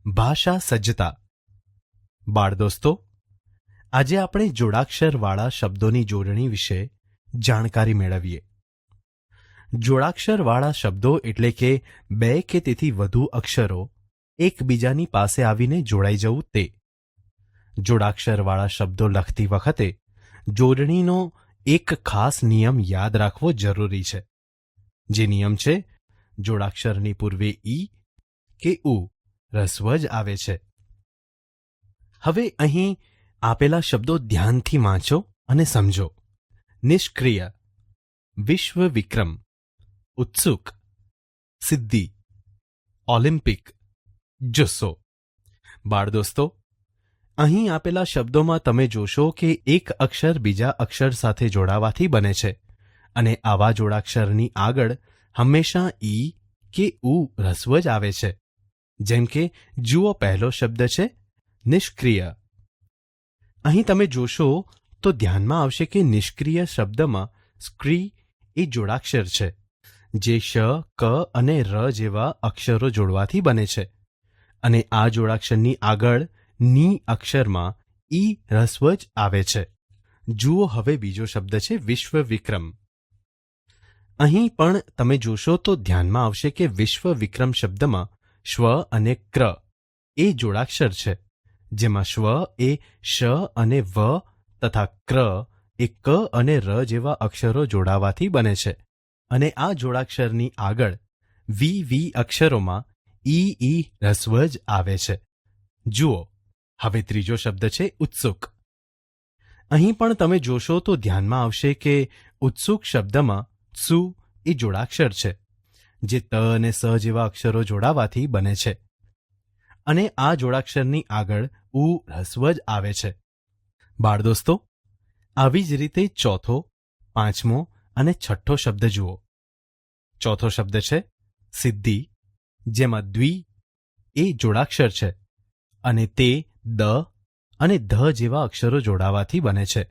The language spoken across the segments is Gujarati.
ભાષા સજ્જતા. બાળ દોસ્તો, આજે આપણે જોડાક્ષરવાળા શબ્દોની જોડણી વિશે જાણકારી મેળવીએ. જોડાક્ષરવાળા શબ્દો એટલે કે બે કે તેથી વધુ અક્ષરો એકબીજાની પાસે આવીને જોડાઈ જવું તે. જોડાક્ષરવાળા શબ્દો લખતી વખતે જોડણીનો એક ખાસ નિયમ યાદ રાખવો જરૂરી છે. જે નિયમ છે, જોડાક્ષરની પૂર્વે ઈ કે ઉ રસ્વ જ આવે છે. હવે અહીં આપેલા શબ્દો ધ્યાનથી વાંચો અને સમજો. નિષ્ક્રિય, વિશ્વ વિક્રમ, ઉત્સુક, સિદ્ધિ, ઓલિમ્પિક, જુસ્સો. બાળ દોસ્તો, અહીં આપેલા શબ્દોમાં તમે જોશો કે એક અક્ષર બીજા અક્ષર સાથે જોડાવાથી બને છે અને આવા જોડાક્ષરની આગળ હંમેશા ઈ કે ઉ રસ્વ જ આવે છે. જેમ કે જુઓ, પહેલો શબ્દ છે નિષ્ક્રિય. અહીં તમે જોશો તો ધ્યાનમાં આવશે કે નિષ્ક્રિય શબ્દમાં સ્ક્રી એ જોડાક્ષર છે, જે શ, ક અને ર જેવા અક્ષરો જોડવાથી બને છે અને આ જોડાક્ષરની આગળ ની અક્ષરમાં ઈ રસ્વ જ આવે છે. જુઓ, હવે બીજો શબ્દ છે વિશ્વ વિક્રમ. અહીં પણ તમે જોશો તો ધ્યાનમાં આવશે કે વિશ્વ વિક્રમ શબ્દમાં શ્વ અને ક્ર એ જોડાક્ષર છે, જેમાં શ્વ એ શ અને વ તથા ક્ર એ ક અને ર જેવા અક્ષરો જોડાવાથી બને છે અને આ જોડાક્ષરની આગળ વી અક્ષરોમાં ઈ રસ્વ જ આવે છે. જુઓ, હવે ત્રીજો શબ્દ છે ઉત્સુક. અહીં પણ તમે જોશો તો ધ્યાનમાં આવશે કે ઉત્સુક શબ્દમાં સુ એ જોડાક્ષર છે, જે ત અને સ જેવા અક્ષરો જોડાવાથી બને છે અને આ જોડાક્ષરની આગળ ઉ રસ્વ જ આવે છે. બાળ દોસ્તો, આવી જ રીતે ચોથો, પાંચમો અને છઠ્ઠો શબ્દ જુઓ. ચોથો શબ્દ છે સિદ્ધિ, જેમાં દ્વિ એ જોડાક્ષર છે અને તે દ અને ધ જેવા અક્ષરો જોડાવાથી બને છે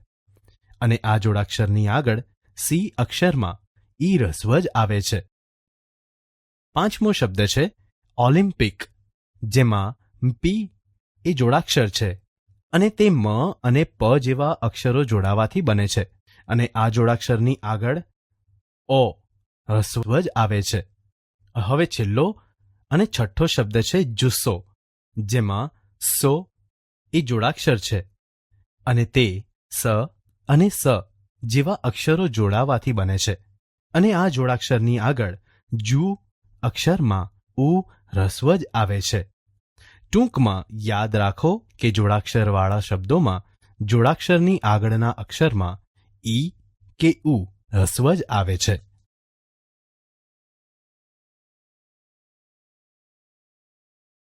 અને આ જોડાક્ષરની આગળ સી અક્ષરમાં ઈ રસ્વ જ આવે છે. પાંચમો શબ્દ છે ઓલિમ્પિક, જેમાં પી એ જોડાક્ષર છે અને તે મ અને પ જેવા અક્ષરો જોડાવાથી બને છે અને આ જોડાક્ષરની આગળ ઓ રસ્વ જ આવે છે. હવે છેલ્લો અને છઠ્ઠો શબ્દ છે જુસ્સો, જેમાં સો એ જોડાક્ષર છે અને તે સ અને સ જેવા અક્ષરો જોડાવાથી બને છે અને આ જોડાક્ષરની આગળ જુ અક્ષરમાં ઉ રસ્વ જ આવે છે. ટૂંકમાં યાદ રાખો કે જોડાક્ષરવાળા શબ્દોમાં જોડાક્ષરની આગળના અક્ષરમાં ઈ કે ઉ રસ્વ જ આવે છે.